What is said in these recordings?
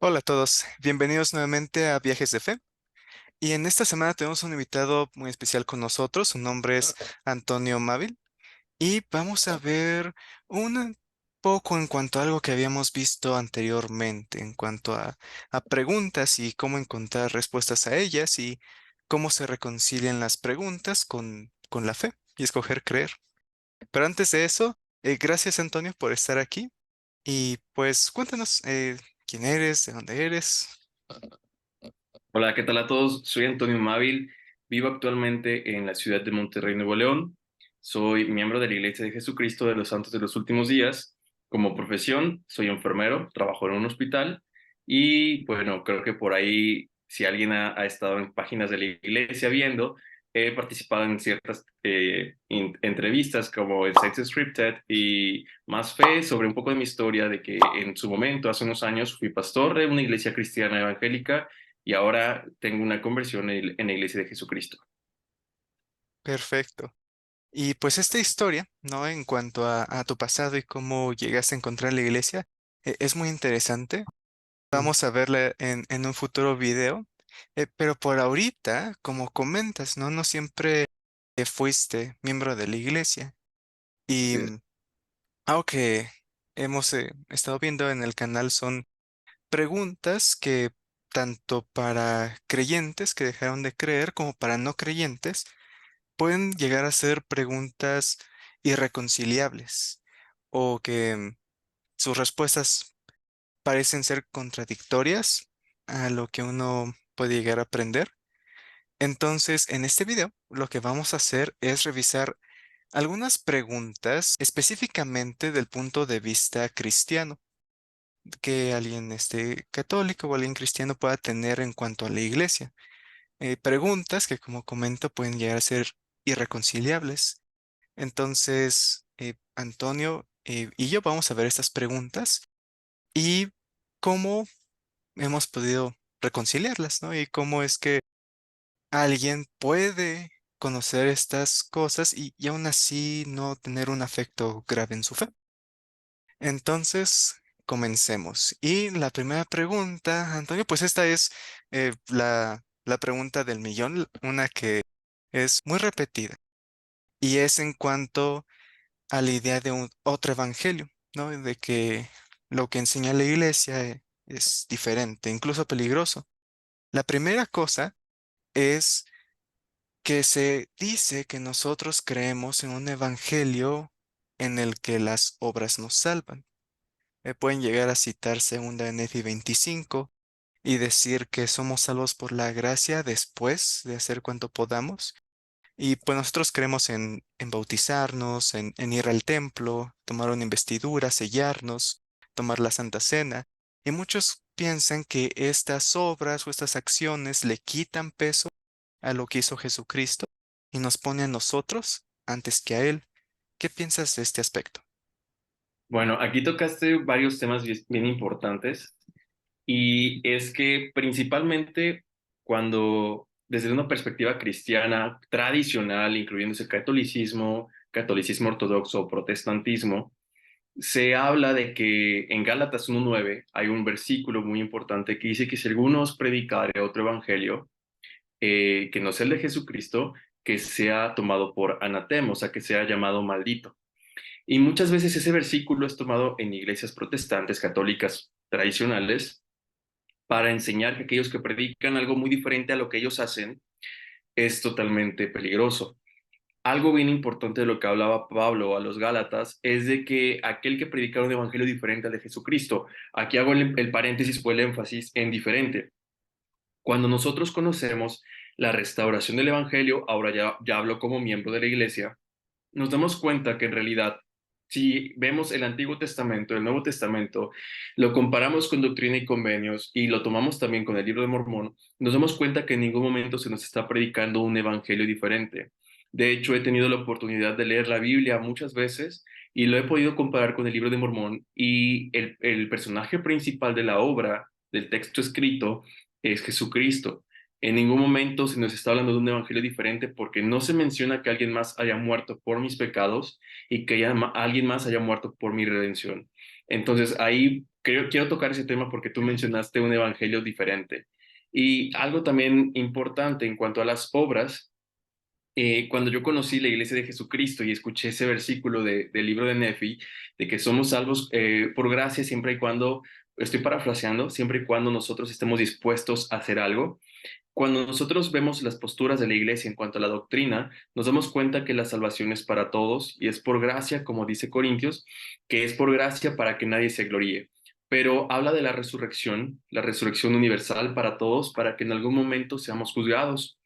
Hola a todos, bienvenidos nuevamente a Viajes de Fe. Y en esta semana tenemos un invitado muy especial con nosotros, su nombre es Antonio Mávil, y vamos a ver un poco en cuanto a algo que habíamos visto anteriormente, en cuanto a preguntas y cómo encontrar respuestas a ellas y cómo se reconcilian las preguntas con la fe y escoger creer. Pero antes de eso, gracias Antonio por estar aquí y pues cuéntanos quién eres, de dónde eres. Hola, ¿qué tal a todos? Soy Antonio Mávil, vivo actualmente en la ciudad de Monterrey, Nuevo León. Soy miembro de la Iglesia de Jesucristo de los Santos de los Últimos Días. Como profesión, soy enfermero, trabajo en un hospital y bueno, creo que por ahí, si alguien ha estado en páginas de la iglesia viendo, he participado en ciertas entrevistas como el Sex Scripted y Más Fe sobre un poco de mi historia de que en su momento, hace unos años, fui pastor de una iglesia cristiana evangélica y ahora tengo una conversión en la Iglesia de Jesucristo. Perfecto. Y pues esta historia, ¿no? En cuanto a tu pasado y cómo llegaste a encontrar la iglesia, es muy interesante. Vamos a verla en un futuro video. Pero por ahorita, como comentas, ¿no? No siempre fuiste miembro de la iglesia. Y Así es. algo que hemos estado viendo en el canal son preguntas que tanto para creyentes que dejaron de creer como para no creyentes pueden llegar a ser preguntas irreconciliables o que sus respuestas parecen ser contradictorias a lo que uno puede llegar a aprender. Entonces, en este video, lo que vamos a hacer es revisar algunas preguntas específicamente del punto de vista cristiano que alguien católico o alguien cristiano pueda tener en cuanto a la iglesia. Preguntas que, como comento, pueden llegar a ser irreconciliables. Entonces, Antonio y yo vamos a ver estas preguntas y cómo hemos podido reconciliarlas, ¿no? Y cómo es que alguien puede conocer estas cosas y aún así no tener un afecto grave en su fe. Entonces, comencemos. Y la primera pregunta, Antonio, pues esta es la pregunta del millón, una que es muy repetida, y es en cuanto a la idea de un otro evangelio, ¿no? De que lo que enseña la iglesia es diferente, incluso peligroso. La primera cosa es que se dice que nosotros creemos en un evangelio en el que las obras nos salvan. Pueden llegar a citar 2 de Nefi 25 y decir que somos salvos por la gracia después de hacer cuanto podamos. Y pues nosotros creemos en bautizarnos, en ir al templo, tomar una investidura, sellarnos, tomar la Santa Cena. Y muchos piensan que estas obras o estas acciones le quitan peso a lo que hizo Jesucristo y nos pone a nosotros antes que a Él. ¿Qué piensas de este aspecto? Bueno, aquí tocaste varios temas bien importantes y es que principalmente cuando desde una perspectiva cristiana tradicional, incluyéndose catolicismo, catolicismo ortodoxo o protestantismo, se habla de que en Gálatas 1:9 hay un versículo muy importante que dice que si alguno os predicare otro evangelio, que no sea el de Jesucristo, que sea tomado por anatema, o sea, que sea llamado maldito. Y muchas veces ese versículo es tomado en iglesias protestantes, católicas tradicionales, para enseñar que aquellos que predican algo muy diferente a lo que ellos hacen es totalmente peligroso. Algo bien importante de lo que hablaba Pablo a los Gálatas es de que aquel que predicara un evangelio diferente al de Jesucristo, aquí hago el paréntesis o el énfasis en diferente. Cuando nosotros conocemos la restauración del evangelio, ahora ya hablo como miembro de la iglesia, nos damos cuenta que en realidad, si vemos el Antiguo Testamento, el Nuevo Testamento, lo comparamos con Doctrina y Convenios y lo tomamos también con el Libro de Mormón, nos damos cuenta que en ningún momento se nos está predicando un evangelio diferente. De hecho, he tenido la oportunidad de leer la Biblia muchas veces y lo he podido comparar con el Libro de Mormón y el personaje principal de la obra, del texto escrito, es Jesucristo. En ningún momento se nos está hablando de un evangelio diferente porque no se menciona que alguien más haya muerto por mis pecados y que alguien más haya muerto por mi redención. Entonces ahí quiero tocar ese tema porque tú mencionaste un evangelio diferente. Y algo también importante en cuanto a las obras, cuando yo conocí la iglesia de Jesucristo y escuché ese versículo del libro de Nefi, de que somos salvos por gracia siempre y cuando, estoy parafraseando, siempre y cuando nosotros estemos dispuestos a hacer algo. Cuando nosotros vemos las posturas de la iglesia en cuanto a la doctrina, nos damos cuenta que la salvación es para todos y es por gracia, como dice Corintios, que es por gracia para que nadie se gloríe. Pero habla de la resurrección universal para todos, para que en algún momento seamos juzgados.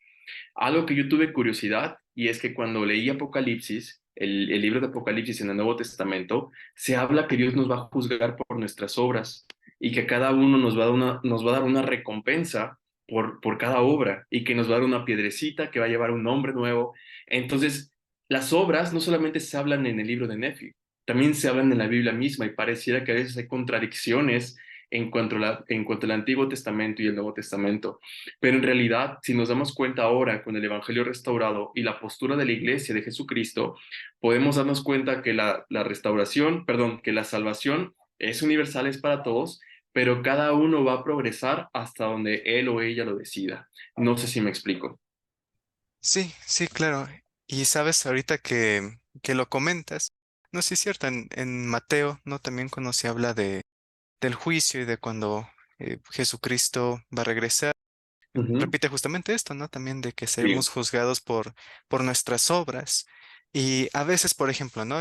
Algo que yo tuve curiosidad y es que cuando leí Apocalipsis, el libro de Apocalipsis en el Nuevo Testamento, se habla que Dios nos va a juzgar por nuestras obras y que cada uno nos va a dar una recompensa por cada obra y que nos va a dar una piedrecita que va a llevar un nombre nuevo. Entonces, las obras no solamente se hablan en el libro de Nefi, también se hablan en la Biblia misma y pareciera que a veces hay contradicciones en cuanto al Antiguo Testamento y el Nuevo Testamento. Pero en realidad, si nos damos cuenta ahora con el Evangelio restaurado y la postura de la Iglesia de Jesucristo, podemos darnos cuenta que la restauración, perdón, que la salvación es universal, es para todos, pero cada uno va a progresar hasta donde él o ella lo decida. No sé si me explico. Sí, sí, claro. Y sabes, ahorita que lo comentas, no sé si es cierto, en Mateo, ¿no? También cuando se habla del juicio y de cuando Jesucristo va a regresar, Ujú. repite justamente esto, ¿no? También de que seremos Sí, juzgados por nuestras obras. Y a veces, por ejemplo, ¿no?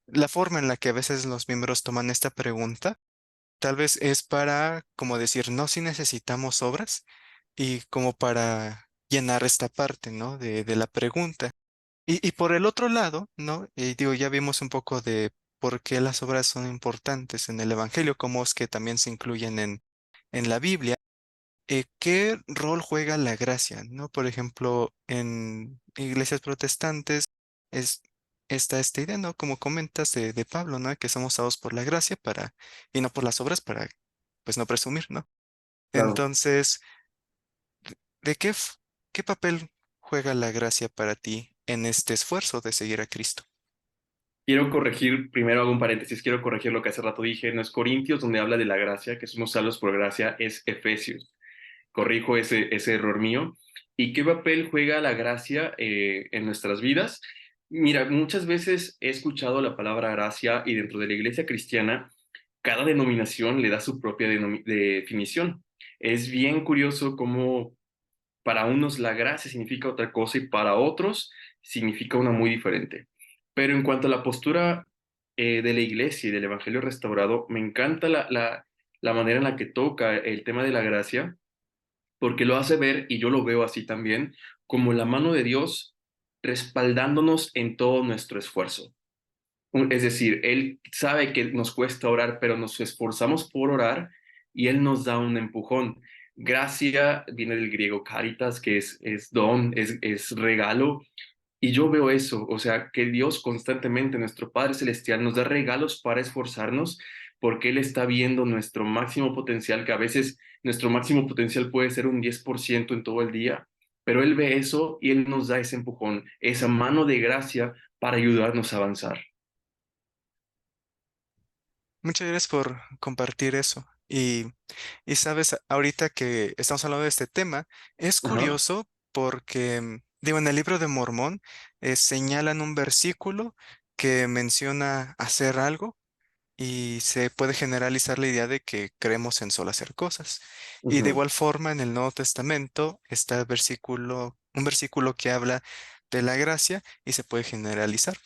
La forma en la que a veces los miembros toman esta pregunta, tal vez es para, como decir, no, si necesitamos obras y como para llenar esta parte, ¿no? De la pregunta. Y por el otro lado, ¿no? Y digo, ya vimos un poco de por qué las obras son importantes en el Evangelio, cómo es que también se incluyen en la Biblia. ¿Qué rol juega la gracia? ¿No? Por ejemplo, en iglesias protestantes es, está esta idea, ¿no? Como comentas de Pablo, ¿no? Que somos salvos por la gracia y no por las obras para, pues, no presumir, ¿no? claro. Entonces, ¿de qué papel juega la gracia para ti en este esfuerzo de seguir a Cristo? Quiero corregir, primero hago un paréntesis, quiero corregir lo que hace rato dije, no es Corintios donde habla de la gracia, que somos salvos por gracia, es Efesios. Corrijo ese error mío. ¿Y qué papel juega la gracia en nuestras vidas? Mira, muchas veces he escuchado la palabra gracia y dentro de la iglesia cristiana, cada denominación le da su propia definición. Es bien curioso cómo para unos la gracia significa otra cosa y para otros significa una muy diferente. Pero en cuanto a la postura de la iglesia y del evangelio restaurado, me encanta la manera en la que toca el tema de la gracia porque lo hace ver, y yo lo veo así también, como la mano de Dios respaldándonos en todo nuestro esfuerzo. Es decir, Él sabe que nos cuesta orar, pero nos esforzamos por orar y Él nos da un empujón. Gracia viene del griego caritas, que es don, es regalo, y yo veo eso, o sea, que Dios constantemente, nuestro Padre Celestial, nos da regalos para esforzarnos porque Él está viendo nuestro máximo potencial, que a veces nuestro máximo potencial puede ser un 10% en todo el día, pero Él ve eso y Él nos da ese empujón, esa mano de gracia para ayudarnos a avanzar. Muchas gracias por compartir eso. Y sabes, ahorita que estamos hablando de este tema, es Ajá, curioso porque, digo, en el libro de Mormón señalan un versículo que menciona hacer algo y se puede generalizar la idea de que creemos en solo hacer cosas. Y de ujú, igual forma, en el Nuevo Testamento está un versículo que habla de la gracia y se puede generalizar.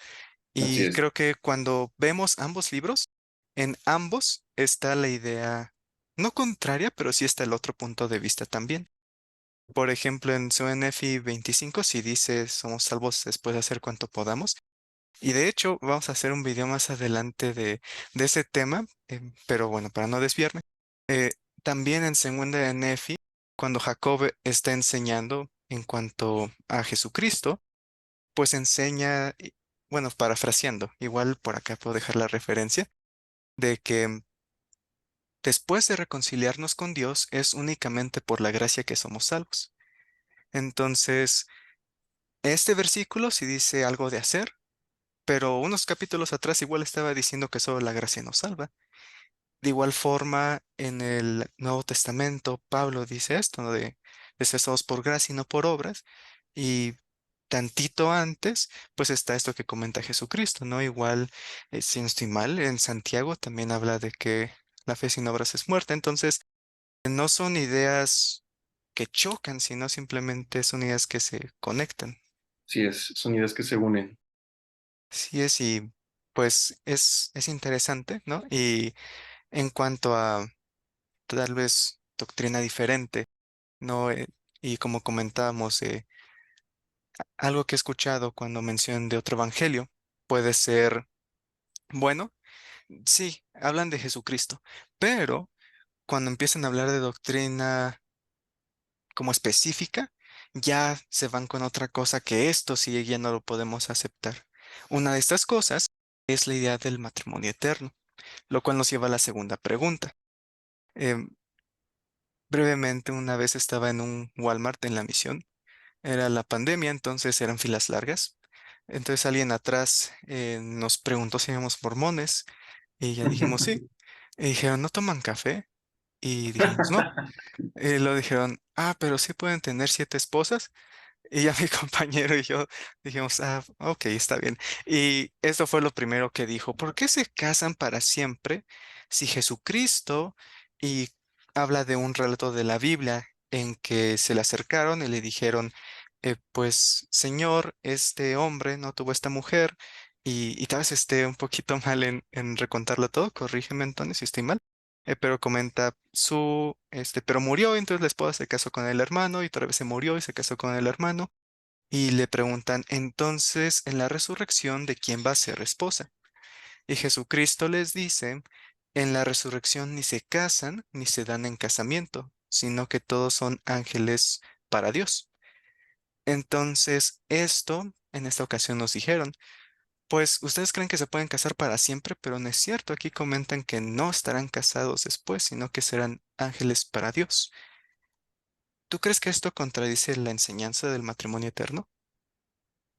así Y es. creo que cuando vemos ambos libros, en ambos está la idea, no contraria, pero sí está el otro punto de vista también. Por ejemplo, en su NFI 25, si dice somos salvos después de hacer cuanto podamos. Y de hecho, vamos a hacer un video más adelante de ese tema, pero bueno, para no desviarme. eh, También en segunda NFI, cuando Jacob está enseñando en cuanto a Jesucristo, pues enseña, bueno, parafraseando, igual por acá puedo dejar la referencia, de que después de reconciliarnos con Dios es únicamente por la gracia que somos salvos. Entonces, este versículo sí dice algo de hacer, pero unos capítulos atrás igual estaba diciendo que solo la gracia nos salva. De igual forma, en el Nuevo Testamento, Pablo dice esto, ¿no? De ser salvos por gracia y no por obras. Y tantito antes, pues está esto que comenta Jesucristo, ¿no? Igual, si no estoy mal, en Santiago también habla de que la fe sin obras es muerta. Entonces, no son ideas que chocan, sino simplemente son ideas que se conectan. Sí, son ideas que se unen. Sí es, y pues es interesante, ¿no? Y en cuanto a tal vez doctrina diferente, ¿no? Y como comentábamos, algo que he escuchado cuando mencionan de otro evangelio puede ser, bueno, sí, hablan de Jesucristo, pero cuando empiezan a hablar de doctrina como específica, ya se van con otra cosa que esto sí ya no lo podemos aceptar. Una de estas cosas es la idea del matrimonio eterno, lo cual nos lleva a la segunda pregunta. Em, Brevemente, una vez estaba en un Walmart en la Misión. Era la pandemia, entonces eran filas largas. Entonces alguien atrás nos preguntó si éramos mormones y ya dijimos sí. Y dijeron, ¿no toman café? Y dijimos, no. Y lo dijeron, ah, pero sí pueden tener 7 esposas. Y ya mi compañero y yo dijimos, ah, ok, está bien. Y eso fue lo primero que dijo, ¿por qué se casan para siempre si Jesucristo y habla de un relato de la Biblia en que se le acercaron y le dijeron, pues Señor, este hombre no tuvo esta mujer y tal vez esté un poquito mal en recontarlo todo, corrígeme Antonio si estoy mal. Pero comenta pero murió, entonces la esposa se casó con el hermano y otra vez se murió y se casó con el hermano. Y le preguntan, entonces, en la resurrección, ¿de quién va a ser esposa? Y Jesucristo les dice, en la resurrección ni se casan ni se dan en casamiento, sino que todos son ángeles para Dios. Entonces, esto, en esta ocasión nos dijeron, pues ustedes creen que se pueden casar para siempre, pero no es cierto. Aquí comentan que no estarán casados después, sino que serán ángeles para Dios. ¿Tú crees que esto contradice la enseñanza del matrimonio eterno?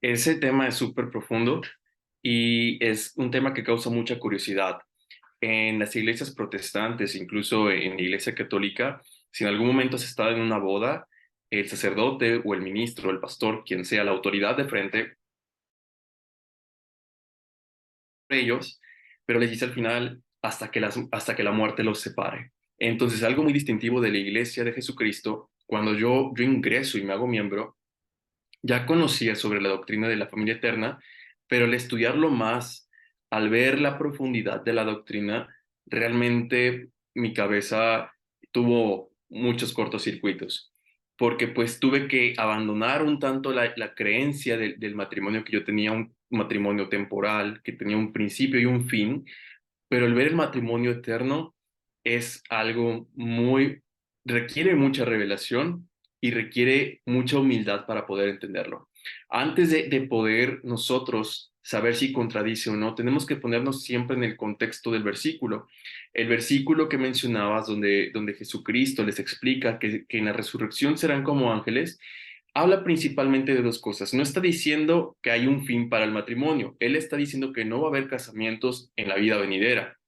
Ese tema es súper profundo y es un tema que causa mucha curiosidad. En las iglesias protestantes, incluso en la iglesia católica, si en algún momento se está en una boda, el sacerdote o el ministro, el pastor, quien sea la autoridad de frente, ellos, pero les dice al final hasta que la muerte los separe. Entonces, algo muy distintivo de la iglesia de Jesucristo, cuando yo ingreso y me hago miembro, ya conocía sobre la doctrina de la familia eterna, pero al estudiarlo más, al ver la profundidad de la doctrina, realmente mi cabeza tuvo muchos cortocircuitos, porque pues tuve que abandonar un tanto la creencia del matrimonio que yo tenía, un matrimonio temporal, que tenía un principio y un fin, pero el ver el matrimonio eterno es algo requiere mucha revelación y requiere mucha humildad para poder entenderlo. Antes de poder nosotros saber si contradice o no, tenemos que ponernos siempre en el contexto del versículo. El versículo que mencionabas, donde Jesucristo les explica que en la resurrección serán como ángeles, habla principalmente de dos cosas. No está diciendo que hay un fin para el matrimonio, él está diciendo que no va a haber casamientos en la vida venidera.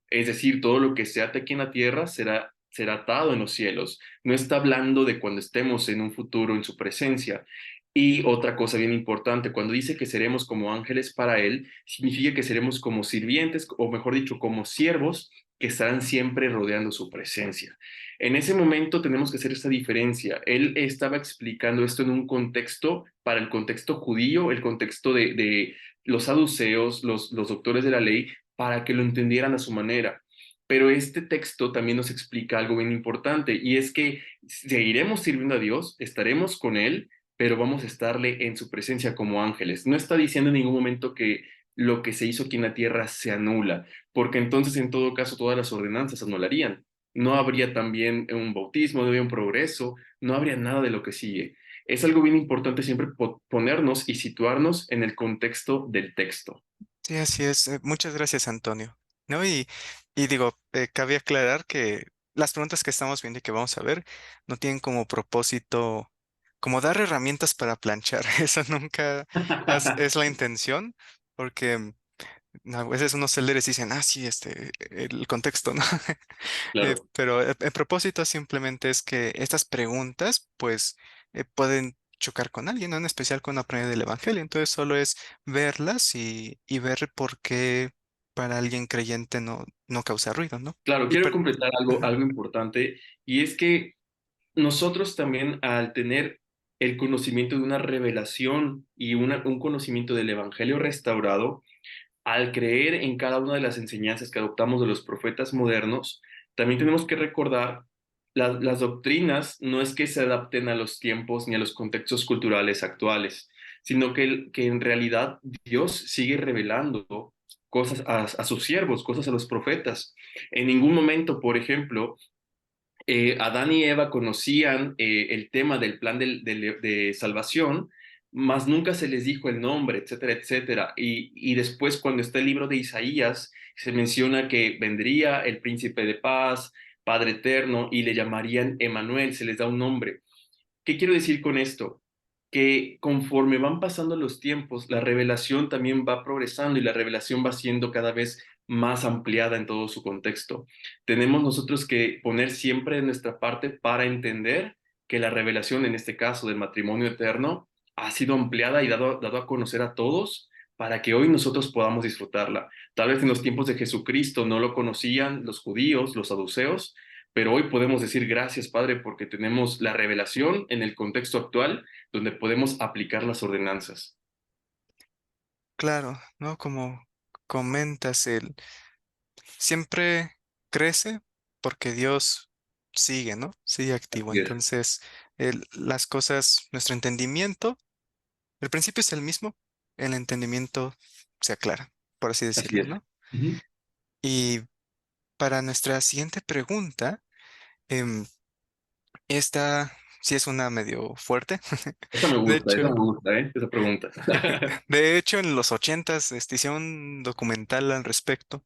Es decir, todo lo que se ate aquí en la tierra será atado en los cielos. No está hablando de cuando estemos en un futuro en su presencia. Y otra cosa bien importante, cuando dice que seremos como ángeles para Él, significa que seremos como sirvientes, o mejor dicho, como siervos que estarán siempre rodeando su presencia. En ese momento tenemos que hacer esta diferencia. Él estaba explicando esto en un contexto, para el contexto judío, el contexto de los saduceos, los doctores de la ley, para que lo entendieran a su manera. Pero este texto también nos explica algo bien importante y es que seguiremos sirviendo a Dios, estaremos con Él, pero vamos a estarle en su presencia como ángeles. No está diciendo en ningún momento que lo que se hizo aquí en la tierra se anula, porque entonces en todo caso todas las ordenanzas se anularían. No habría también un bautismo, no habría un progreso, no habría nada de lo que sigue. Es algo bien importante siempre ponernos y situarnos en el contexto del texto. Sí, así es. Muchas gracias, Antonio. ¿No? Y digo, cabe aclarar que las preguntas que estamos viendo y que vamos a ver no tienen como propósito como dar herramientas para planchar. Eso nunca es la intención, porque a veces unos sellers dicen, ah, sí, el contexto, ¿no? Claro. Pero el propósito simplemente es que estas preguntas, pues, pueden chocar con alguien, ¿no? En especial cuando aprende del Evangelio. Entonces, solo es verlas y ver por qué para alguien creyente no causa ruido, ¿no? Claro, Y quiero per- completar Ajá. algo importante, y es que nosotros también, al tener el conocimiento de una revelación y un conocimiento del Evangelio restaurado, al creer en cada una de las enseñanzas que adoptamos de los profetas modernos, también tenemos que recordar las doctrinas no es que se adapten a los tiempos ni a los contextos culturales actuales, sino que en realidad Dios sigue revelando cosas a sus siervos, cosas a los profetas. En ningún momento, por ejemplo, Adán y Eva conocían el tema del plan de salvación, mas nunca se les dijo el nombre, etcétera, etcétera. Y después, cuando está el libro de Isaías, se menciona que vendría el príncipe de paz, Padre eterno, y le llamarían Emanuel, se les da un nombre. ¿Qué quiero decir con esto? Que conforme van pasando los tiempos, la revelación también va progresando y la revelación va siendo cada vez más ampliada en todo su contexto. Tenemos nosotros que poner siempre de nuestra parte para entender que la revelación, en este caso del matrimonio eterno, ha sido ampliada y dado a conocer a todos para que hoy nosotros podamos disfrutarla. Tal vez en los tiempos de Jesucristo no lo conocían los judíos, los saduceos, pero hoy podemos decir gracias, Padre, porque tenemos la revelación en el contexto actual donde podemos aplicar las ordenanzas. Claro, ¿no? Como comentas, siempre crece porque Dios sigue, ¿no? Sigue activo. Así es, Entonces, las cosas, nuestro entendimiento, el principio es el mismo, el entendimiento se aclara, por así así decirlo, es. ¿no? Ujú. Y para nuestra siguiente pregunta, esta sí es una medio fuerte. De Esa me hecho, gusta, ¿eh? Esa pregunta. de hecho, en los ochentas, hicieron un documental al respecto.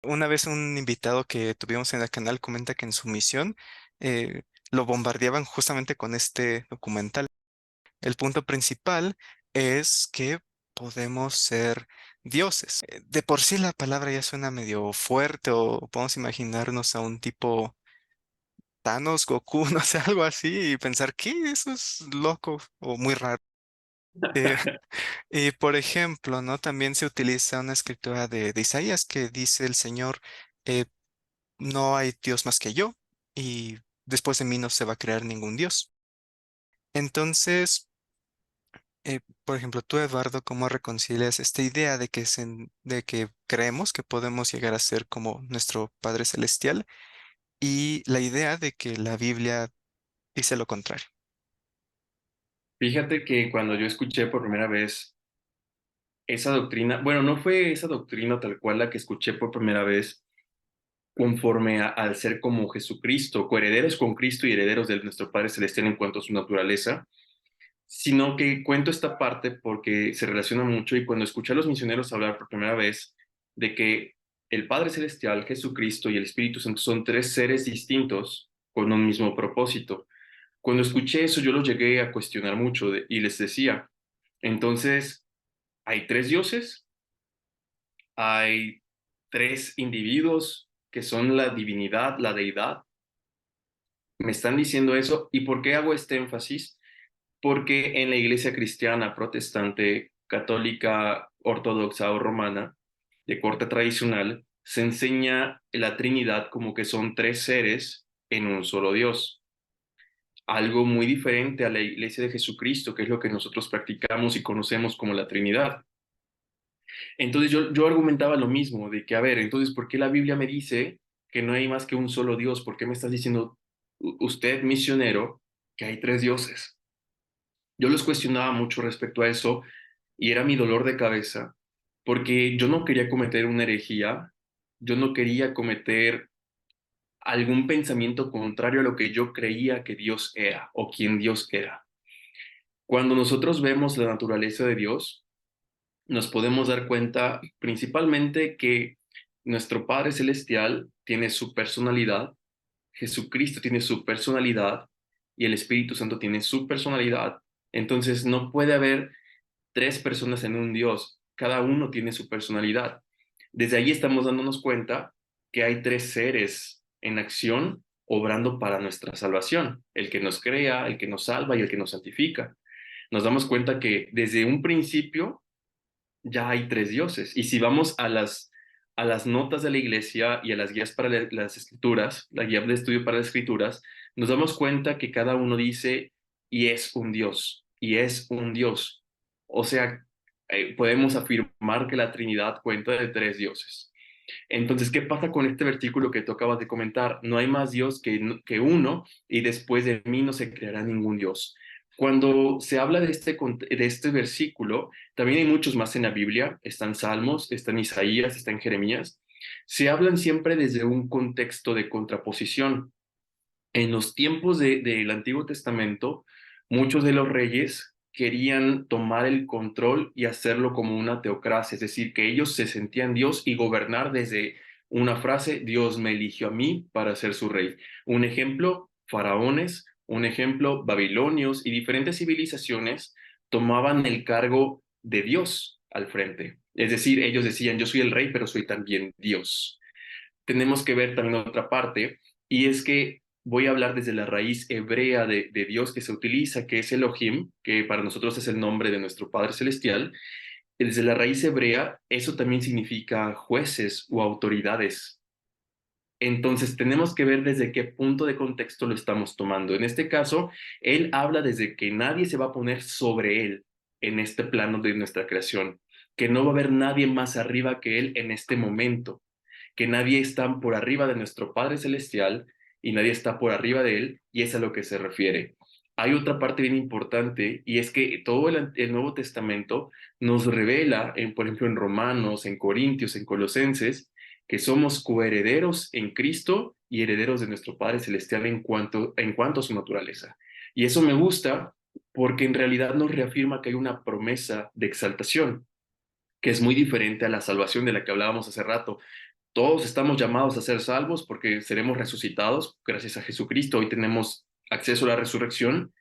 Una vez un invitado que tuvimos en el canal comenta que en su misión eh, lo bombardeaban justamente con este documental. El punto principal es que podemos ser dioses. De por sí la palabra ya suena medio fuerte o podemos imaginarnos a un tipo Thanos, Goku, no sé, algo así y pensar que eso es loco o muy raro. Eh, y por ejemplo, ¿no? También se utiliza una escritura de Isaías que dice el Señor, eh, no hay Dios más que yo y después de mí no se va a crear ningún Dios. Entonces, por ejemplo, tú, Eduardo, ¿cómo reconcilias esta idea de de que creemos que podemos llegar a ser como nuestro Padre Celestial y la idea de que la Biblia dice lo contrario? Fíjate que cuando yo escuché por primera vez esa doctrina, bueno, no fue esa doctrina tal cual la que escuché por primera vez conforme al ser como Jesucristo, coherederos con Cristo y herederos de nuestro Padre Celestial en cuanto a su naturaleza, sino que cuento esta parte porque se relaciona mucho y cuando escuché a los misioneros hablar por primera vez de que el Padre Celestial, Jesucristo y el Espíritu Santo son tres seres distintos con un mismo propósito. Cuando escuché eso yo lo llegué a cuestionar mucho y les decía, entonces, ¿hay tres dioses? ¿Hay tres individuos que son la divinidad, la deidad? ¿Me están diciendo eso? ¿Y por qué hago este énfasis? Porque en la iglesia cristiana, protestante, católica, ortodoxa o romana, de corte tradicional, se enseña la Trinidad como que son tres seres en un solo Dios. Algo muy diferente a la iglesia de Jesucristo, que es lo que nosotros practicamos y conocemos como la Trinidad. Entonces yo argumentaba lo mismo, de que, a ver, entonces, ¿por qué la Biblia me dice que no hay más que un solo Dios? ¿Por qué me estás diciendo usted, misionero, que hay tres dioses? Yo los cuestionaba mucho respecto a eso y era mi dolor de cabeza, porque yo no quería cometer una herejía, yo no quería cometer algún pensamiento contrario a lo que yo creía que Dios era o quien Dios era. Cuando nosotros vemos la naturaleza de Dios, nos podemos dar cuenta principalmente que nuestro Padre Celestial tiene su personalidad, Jesucristo tiene su personalidad y el Espíritu Santo tiene su personalidad. Entonces no puede haber tres personas en un Dios. cada uno tiene su personalidad. Desde ahí estamos dándonos cuenta que hay tres seres en acción obrando para nuestra salvación, el que nos crea, el que nos salva y el que nos santifica. Nos damos cuenta que desde un principio ya hay tres dioses. Y si vamos a las notas de la iglesia y a las guías para las escrituras, la guía de estudio para las escrituras, nos damos cuenta que cada uno dice, y es un dios, y es un dios. O sea, podemos afirmar que la Trinidad cuenta de tres dioses. Entonces, ¿qué pasa con este versículo que tú acabas de comentar? No hay más Dios que uno y después de mí no se creará ningún Dios. Cuando se habla de este versículo, también hay muchos más en la Biblia, están Salmos, están Isaías, están Jeremías, se hablan siempre desde un contexto de contraposición. En los tiempos del Antiguo Testamento, muchos de los reyes querían tomar el control y hacerlo como una teocracia, es decir, que ellos se sentían Dios y gobernar desde una frase, Dios me eligió a mí para ser su rey. Un ejemplo, faraones, un ejemplo, babilonios y diferentes civilizaciones tomaban el cargo de Dios al frente. Es decir, ellos decían, yo soy el rey, pero soy también Dios. Tenemos que ver también otra parte, y es que voy a hablar desde la raíz hebrea de Dios que se utiliza, que es Elohim, que para nosotros es el nombre de nuestro Padre Celestial. Desde la raíz hebrea, eso también significa jueces o autoridades. Entonces, tenemos que ver desde qué punto de contexto lo estamos tomando. En este caso, él habla desde que nadie se va a poner sobre él en este plano de nuestra creación, que no va a haber nadie más arriba que él en este momento, que nadie está por arriba de nuestro Padre Celestial y nadie está por arriba de él, y es a lo que se refiere. Hay otra parte bien importante, y es que todo el Nuevo Testamento nos revela, por ejemplo, en Romanos, en Corintios, en Colosenses, que somos coherederos en Cristo y herederos de nuestro Padre Celestial en cuanto a su naturaleza. Y eso me gusta porque en realidad nos reafirma que hay una promesa de exaltación, que es muy diferente a la salvación de la que hablábamos hace rato. Todos estamos llamados a ser salvos porque seremos resucitados gracias a Jesucristo. Hoy tenemos acceso a la resurrección,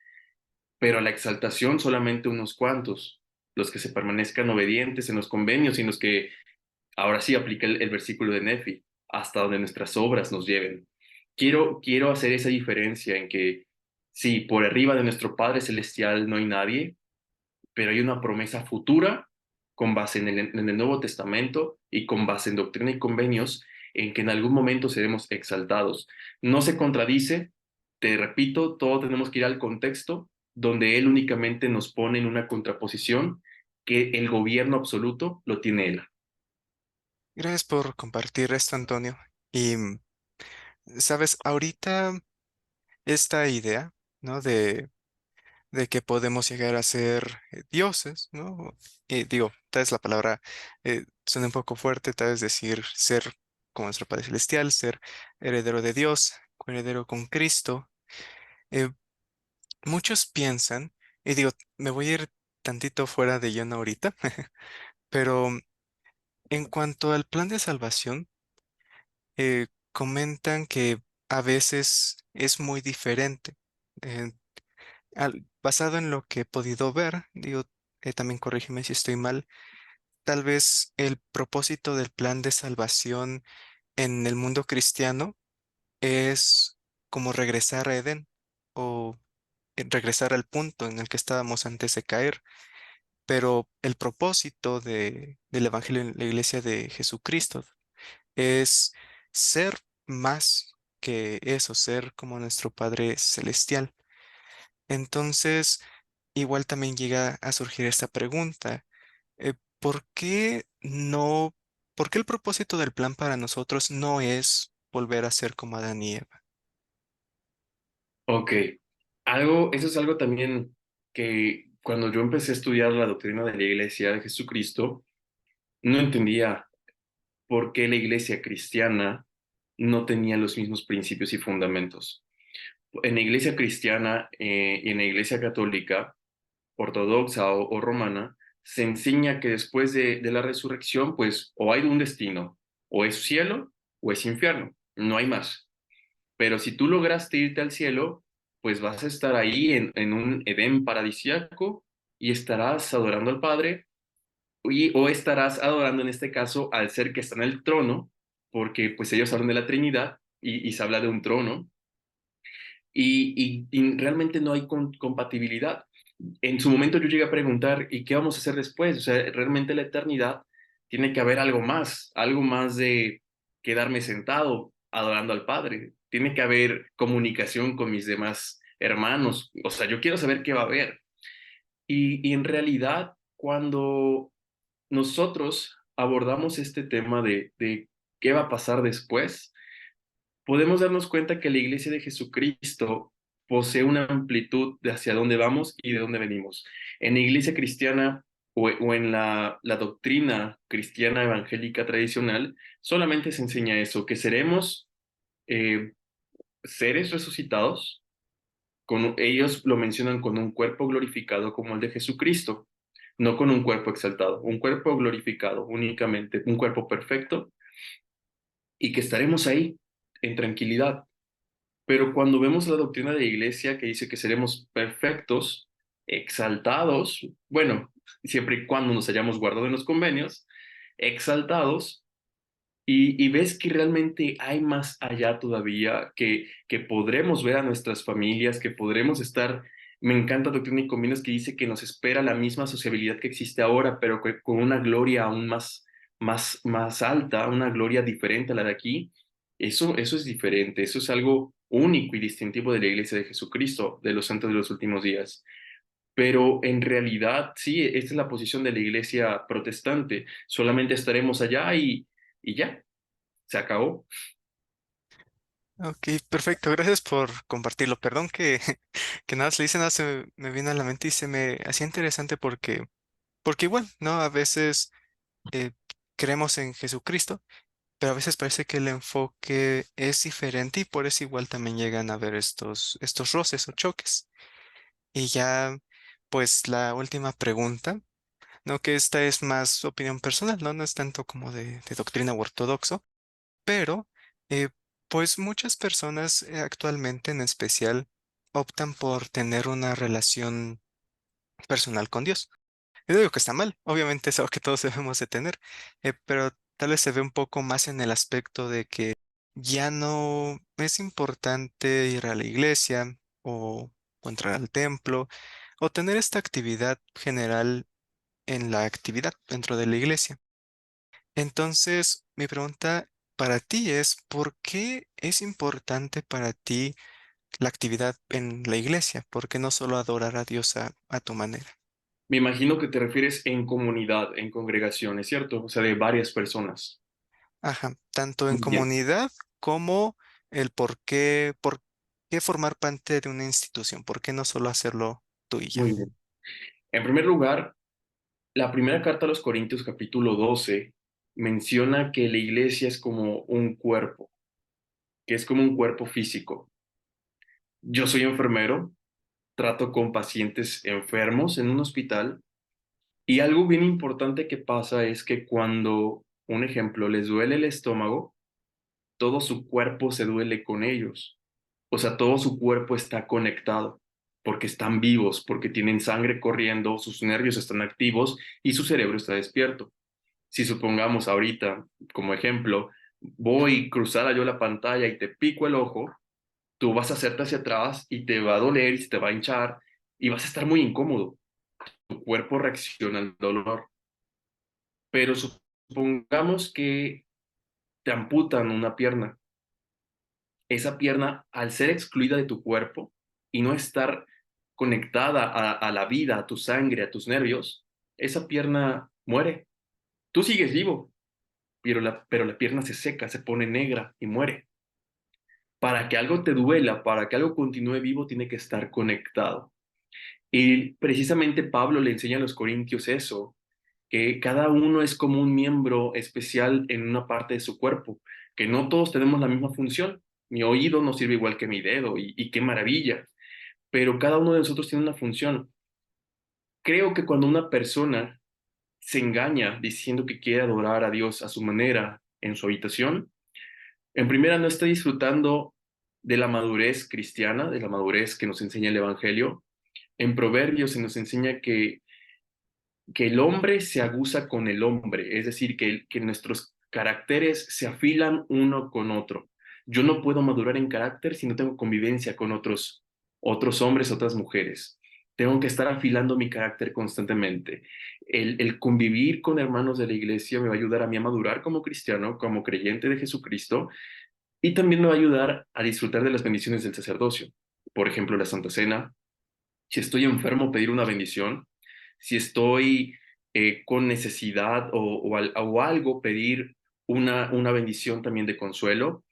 pero a la exaltación solamente unos cuantos, los que se permanezcan obedientes en los convenios y en los que ahora sí aplica el versículo de Nefi, hasta donde nuestras obras nos lleven. Quiero hacer esa diferencia en que sí, por arriba de nuestro Padre Celestial no hay nadie, pero hay una promesa futura con base en el Nuevo Testamento y con base en doctrina y convenios en que en algún momento seremos exaltados. No se contradice, te repito, todo tenemos que ir al contexto donde Él únicamente nos pone en una contraposición que el gobierno absoluto lo tiene Él. Gracias por compartir esto, Antonio. Y, sabes, ahorita esta idea, ¿no? De que podemos llegar a ser dioses, ¿no? Y digo, tal vez la palabra suena un poco fuerte, tal vez decir ser como nuestro Padre Celestial, ser heredero de Dios, heredero con Cristo. Eh, Muchos piensan, y digo, me voy a ir tantito fuera de guión ahorita, pero en cuanto al plan de salvación, comentan que a veces es muy diferente. Eh, Basado en lo que he podido ver, digo, también corrígeme si estoy mal, tal vez el propósito del plan de salvación en el mundo cristiano es como regresar a Edén o regresar al punto en el que estábamos antes de caer. Pero el propósito del Evangelio en la Iglesia de Jesucristo es ser más que eso, ser como nuestro Padre Celestial. Entonces, igual también llega a surgir esta pregunta, ¿por qué no, por qué el propósito del plan para nosotros no es volver a ser como Adán y Eva? Ok, eso es algo también que cuando yo empecé a estudiar la doctrina de la Iglesia de Jesucristo, no entendía por qué la Iglesia cristiana no tenía los mismos principios y fundamentos. En la Iglesia cristiana y en la Iglesia católica, ortodoxa o romana, se enseña que después de la resurrección, pues o hay un destino, o es cielo o es infierno, no hay más. Pero si tú lograste irte al cielo, pues vas a estar ahí en un Edén paradisíaco y estarás adorando al Padre o estarás adorando en este caso al ser que está en el trono, porque pues ellos hablan de la Trinidad y se habla de un trono, y realmente no hay compatibilidad. En su momento yo llegué a preguntar, ¿y qué vamos a hacer después? O sea, realmente la eternidad tiene que haber algo más de quedarme sentado adorando al Padre. Tiene que haber comunicación con mis demás hermanos. O sea, yo quiero saber qué va a haber. Y en realidad, cuando nosotros abordamos este tema de qué va a pasar después, podemos darnos cuenta que la Iglesia de Jesucristo posee una amplitud de hacia dónde vamos y de dónde venimos. En la Iglesia cristiana o en la doctrina cristiana evangélica tradicional, solamente se enseña eso, que seremos eh, seres resucitados, ellos lo mencionan con un cuerpo glorificado como el de Jesucristo, no con un cuerpo exaltado, un cuerpo glorificado únicamente, un cuerpo perfecto, y que estaremos ahí en tranquilidad. Pero cuando vemos la doctrina de la iglesia que dice que seremos perfectos, exaltados, bueno, siempre y cuando nos hayamos guardado en los convenios, exaltados, y ves que realmente hay más allá todavía, que podremos ver a nuestras familias, que podremos estar, me encanta Doctrina y Convenios que dice que nos espera la misma sociabilidad que existe ahora, pero con una gloria aún más alta, una gloria diferente a la de aquí. Eso es diferente, eso es algo único y distintivo de la Iglesia de Jesucristo, de los santos de los últimos días. Pero en realidad, sí, esta es la posición de la Iglesia protestante. Solamente estaremos allá y ya, se acabó. Ok, perfecto. Gracias por compartirlo. Perdón que, que nada más le hice, nada se me viene a la mente y se me hacía interesante porque igual, ¿no? A veces eh, creemos en Jesucristo, pero a veces parece que el enfoque es diferente y por eso igual también llegan a haber estos roces o choques. Y ya, pues la última pregunta, ¿no? Que esta es más opinión personal, ¿no? No es tanto como de doctrina o ortodoxo, pero eh, pues muchas personas actualmente en especial optan por tener una relación personal con Dios. Yo no digo que está mal, obviamente es algo que todos debemos de tener, pero tal vez se ve un poco más en el aspecto de que ya no es importante ir a la iglesia o entrar al templo o tener esta actividad general en la actividad dentro de la iglesia. Entonces, mi pregunta para ti es, ¿por qué es importante para ti la actividad en la iglesia? ¿Por qué no solo adorar a Dios a tu manera? Me imagino que te refieres en comunidad, en congregaciones, ¿cierto? O sea, de varias personas. Ajá, tanto en Muy bien, comunidad como el por qué formar parte de una institución, por qué no solo hacerlo tú y ya. muy bien. En primer lugar, la primera carta a los Corintios, capítulo 12, menciona que la iglesia es como un cuerpo, que es como un cuerpo físico. Yo soy enfermero, trato con pacientes enfermos en un hospital y algo bien importante que pasa es que cuando, un ejemplo, les duele el estómago, todo su cuerpo se duele con ellos. O sea, todo su cuerpo está conectado porque están vivos, porque tienen sangre corriendo, sus nervios están activos y su cerebro está despierto. Si supongamos ahorita, como ejemplo, voy cruzara yo la pantalla y te pico el ojo, tú vas a hacerte hacia atrás y te va a doler y se te va a hinchar y vas a estar muy incómodo. Tu cuerpo reacciona al dolor. Pero supongamos que te amputan una pierna. Esa pierna, al ser excluida de tu cuerpo y no estar conectada a la vida, a tu sangre, a tus nervios, esa pierna muere. Tú sigues vivo, pero la pierna se seca, se pone negra y muere. Para que algo te duela, para que algo continúe vivo, tiene que estar conectado. Y precisamente Pablo le enseña a los corintios eso, que cada uno es como un miembro especial en una parte de su cuerpo, que no todos tenemos la misma función. Mi oído no sirve igual que mi dedo y qué maravilla, pero cada uno de nosotros tiene una función. Creo que cuando una persona se engaña diciendo que quiere adorar a Dios a su manera en su habitación, en primera no está disfrutando de la madurez cristiana, de la madurez que nos enseña el Evangelio. En Proverbios se nos enseña que que el hombre se aguza con el hombre, es decir, que nuestros caracteres se afilan uno con otro. Yo no puedo madurar en carácter si no tengo convivencia con otros hombres, otras mujeres. Tengo que estar afilando mi carácter constantemente. El convivir con hermanos de la iglesia me va a ayudar a mí a madurar como cristiano, como creyente de Jesucristo, y también me va a ayudar a disfrutar de las bendiciones del sacerdocio. Por ejemplo, la Santa Cena, si estoy enfermo, pedir una bendición. Si estoy con necesidad o algo, pedir una bendición también de consuelo.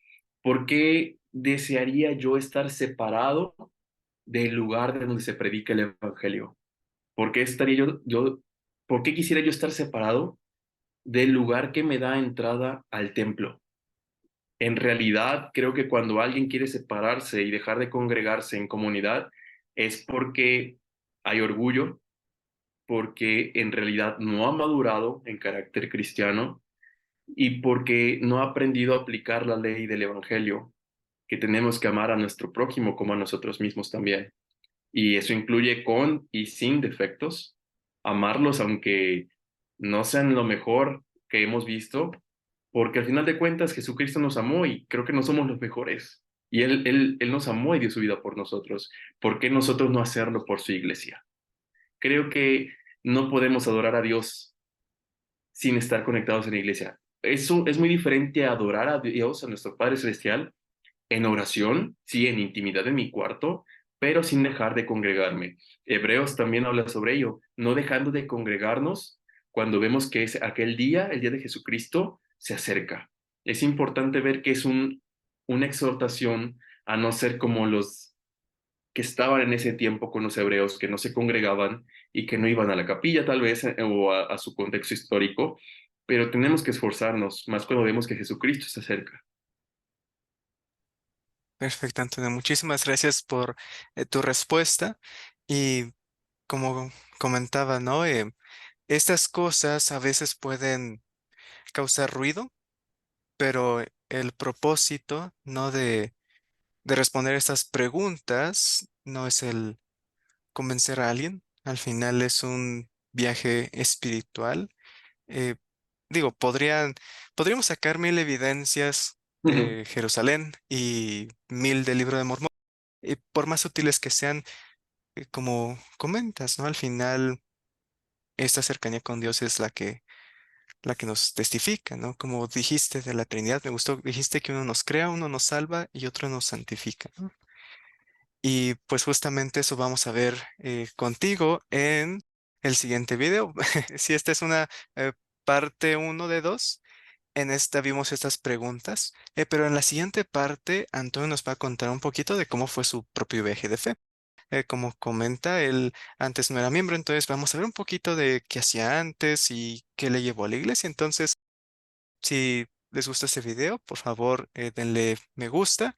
¿Por qué desearía yo estar separado del lugar de donde se predica el Evangelio? ¿Por qué por qué quisiera yo estar separado del lugar que me da entrada al templo? En realidad, creo que cuando alguien quiere separarse y dejar de congregarse en comunidad, es porque hay orgullo, porque en realidad no ha madurado en carácter cristiano y porque no ha aprendido a aplicar la ley del Evangelio, que tenemos que amar a nuestro prójimo como a nosotros mismos también. Y eso incluye con y sin defectos, amarlos aunque no sean lo mejor que hemos visto, porque al final de cuentas Jesucristo nos amó y creo que no somos los mejores. Y él nos amó y dio su vida por nosotros. ¿Por qué nosotros no hacerlo por su iglesia? Creo que no podemos adorar a Dios sin estar conectados en la iglesia. Eso es muy diferente a adorar a Dios, a nuestro Padre Celestial, en oración, sí, en intimidad en mi cuarto, pero sin dejar de congregarme. Hebreos también habla sobre ello, no dejando de congregarnos cuando vemos que es aquel día, el día de Jesucristo, se acerca. Es importante ver que es una exhortación a no ser como los que estaban en ese tiempo con los hebreos, que no se congregaban y que no iban a la capilla tal vez o a su contexto histórico, pero tenemos que esforzarnos, más cuando vemos que Jesucristo se acerca. Perfecto, Antonio. Muchísimas gracias por tu respuesta. Y como comentaba, ¿no? Estas cosas a veces pueden causar ruido, pero el propósito, ¿no? De responder estas preguntas no es el convencer a alguien. Al final es un viaje espiritual. Eh, digo, podríamos sacar 1000 evidencias de Jerusalén y 1000 del libro de Mormón. Y por más útiles que sean, como comentas, ¿no? Al final, esta cercanía con Dios es la que nos testifica, ¿no? Como dijiste de la Trinidad, me gustó, dijiste que uno nos crea, uno nos salva y otro nos santifica, ¿no? Y pues justamente eso vamos a ver contigo en el siguiente video. Si esta es una parte uno de 2, en esta vimos estas preguntas, pero en la siguiente parte Antonio nos va a contar un poquito de cómo fue su propio viaje de fe. Como comenta, él antes no era miembro, entonces vamos a ver un poquito de qué hacía antes y qué le llevó a la iglesia. Entonces, si les gusta este video, por favor, denle me gusta,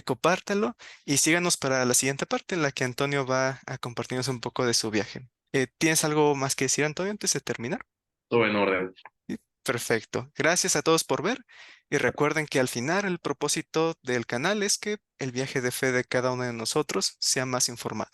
compártanlo y síganos para la siguiente parte en la que Antonio va a compartirnos un poco de su viaje. ¿Tienes algo más que decir, Antonio, antes de terminar? Todo en orden. Sí, perfecto. Gracias a todos por ver y recuerden que al final el propósito del canal es que el viaje de fe de cada uno de nosotros sea más informado.